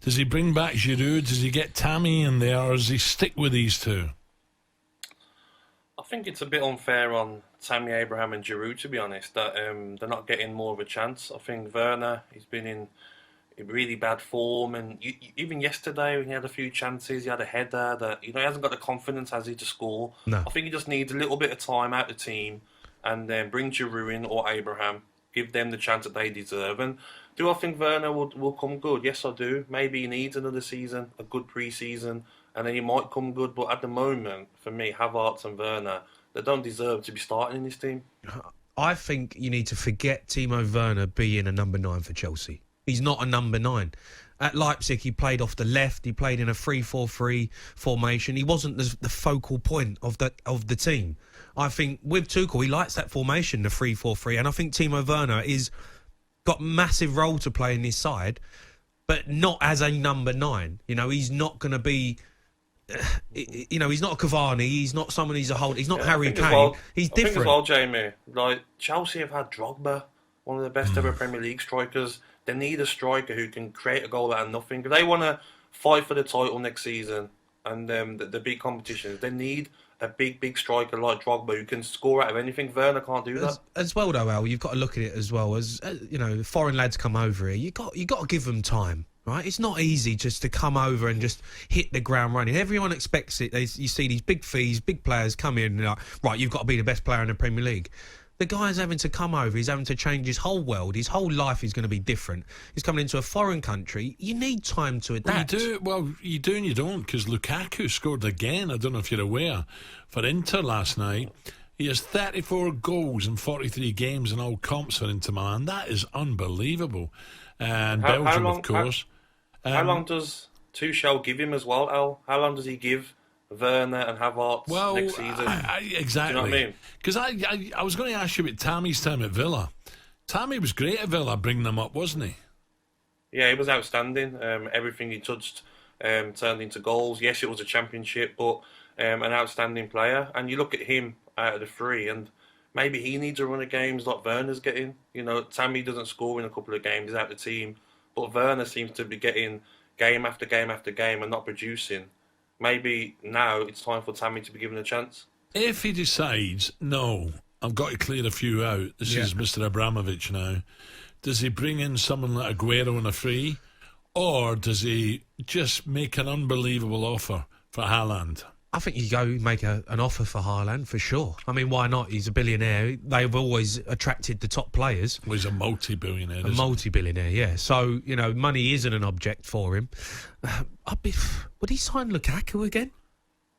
Does he bring back Giroud? Does he get Tammy in there, or does he stick with these two? I think it's a bit unfair on Tammy Abraham and Giroud, to be honest, that they're not getting more of a chance. I think Werner, he's been in really bad form, and even yesterday when he had a few chances, he had a header that he hasn't got the confidence, has he, to score. No. I think he just needs a little bit of time out of the team, and then bring Giroud in or Abraham, give them the chance that they deserve. And do I think Werner will come good? Yes, I do. Maybe he needs another season, a good pre-season, and then he might come good. But at the moment, for me, Havertz and Werner, they don't deserve to be starting in this team. I think you need to forget Timo Werner being a number 9 for Chelsea. He's not a number 9. At Leipzig, he played off the left. He played in a 3-4-3 formation. He wasn't the focal point of the team. I think with Tuchel, he likes that formation, the 3-4-3, and I think Timo Werner is got massive role to play in this side, but not as a number 9. He's not going to be. He's not a Cavani. He's not someone who's a hold. He's not Harry Kane. He's different. I think as well, Jamie. Like Chelsea have had Drogba, one of the best ever Premier League strikers. They need a striker who can create a goal out of nothing. If they want to fight for the title next season and the big competitions, they need a big striker like Drogba who can score out of anything. Werner can't do that. As well, though, Al, you've got to look at it as well as foreign lads come over here. You got to give them time. Right, it's not easy just to come over and just hit the ground running. Everyone expects it. You see these big fees, big players come in and they're like, right, you've got to be the best player in the Premier League. The guy's having to come over. He's having to change his whole world. His whole life is going to be different. He's coming into a foreign country. You need time to adapt. Well, you do and you don't, because Lukaku scored again. I don't know if you're aware, for Inter last night. He has 34 goals in 43 games in all comps for Inter Milan. That is unbelievable. And Belgium, of course. How long does Tuchel give him as well, Al? How long does he give Werner and Havertz next season? Exactly. Do you know what I mean? Because I was going to ask you about Tammy's time at Villa. Tammy was great at Villa, bringing them up, wasn't he? Yeah, he was outstanding. Everything he touched turned into goals. Yes, it was a championship, but an outstanding player. And you look at him out of the three, and maybe he needs a run of games like Werner's getting. Tammy doesn't score in a couple of games, he's out of the team. But Werner seems to be getting game after game after game and not producing. Maybe now it's time for Tammy to be given a chance. If he decides, no, I've got to clear a few out, this is Mr. Abramovich now, does he bring in someone like Aguero on a free? Or does he just make an unbelievable offer for Haaland? I think you go make an offer for Haaland, for sure. I mean, why not? He's a billionaire. They've always attracted the top players. Well, he's a multi-billionaire, multi-billionaire, yeah. So, money isn't an object for him. Would he sign Lukaku again?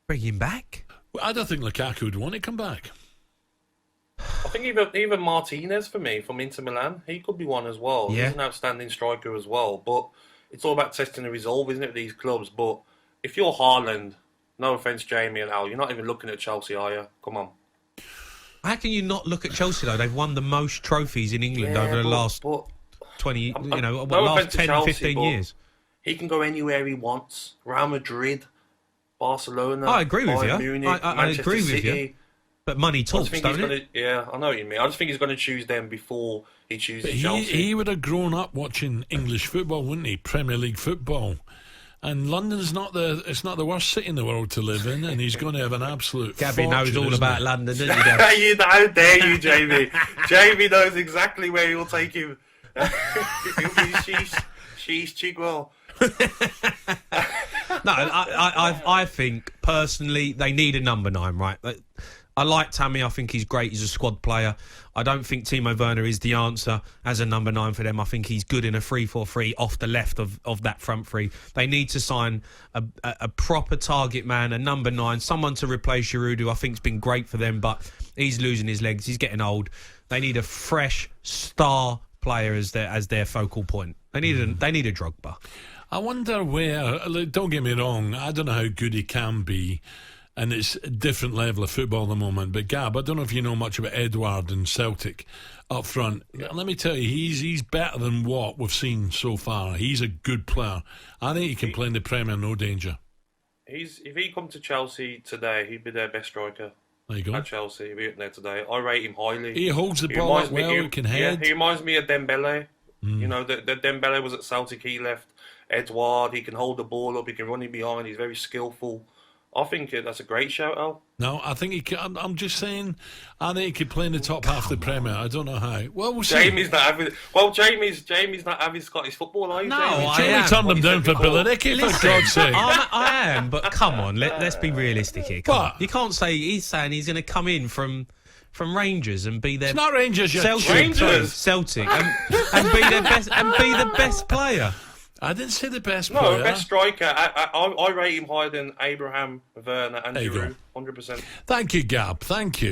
Bring him back? Well, I don't think Lukaku would want to come back. I think even Martinez, for me, from Inter Milan, he could be one as well. Yeah. He's an outstanding striker as well. But it's all about testing the resolve, isn't it, with these clubs? But if you're Haaland... No offence, Jamie and Al, you're not even looking at Chelsea, are you? Come on. How can you not look at Chelsea, though? They've won the most trophies in England over the last 20, last 10, Chelsea, 15 years. He can go anywhere he wants. Real Madrid, Barcelona, I agree with you. Munich, I agree with you. But money talks, don't it? Yeah, I know what you mean. I just think he's going to choose them before he chooses Chelsea. He would have grown up watching English football, wouldn't he? Premier League football. And London's not the worst city in the world to live in, and he's going to have an absolute Gabby knows all about London, doesn't he, Gabby? How dare you, Jamie? Jamie knows exactly where he'll take him. He'll be sheesh Chigwell. No, I think, personally, they need a number 9, right? I like Tammy. I think he's great. He's a squad player. I don't think Timo Werner is the answer as a number 9 for them. I think he's good in a 3-4-3 off the left of that front three. They need to sign a proper target man, a number 9, someone to replace Giroud, who I think's been great for them, but he's losing his legs. He's getting old. They need a fresh star player as their focal point. They need a Drogba. I wonder where. Don't get me wrong. I don't know how good he can be. And it's a different level of football at the moment. But Gab, I don't know if you know much about Edouard and Celtic up front. Let me tell you, he's better than what we've seen so far. He's a good player. I think he can play in the Premier, no danger. If he come to Chelsea today, he'd be their best striker. There you go. At Chelsea, he'd be up there today. I rate him highly. He holds the ball up well, he can head. Yeah, he reminds me of Dembele. The Dembele was at Celtic, he left. Edouard, he can hold the ball up, he can run it behind, he's very skillful. I think that's a great shout out. No, I think he can. I'm just saying, I think he could play in the top half of the Premier. I don't know how. Well, we'll see. Jamie's not having Scottish football, are you? No, Jamie? I Jamie am. turned What them he down said for before. Billericay, for God's sake. I am, but come on, let's be realistic here. Come on. What? You can't say he's saying he's going to come in from Rangers and be their It's not Rangers, you Celtic, chip. Rangers. Celtic, and be their best and be the best player. I didn't say the best No, player. best striker. I rate him higher than Abraham, Werner, and There you Giroud, 100%. Thank you, Gab. Thank you.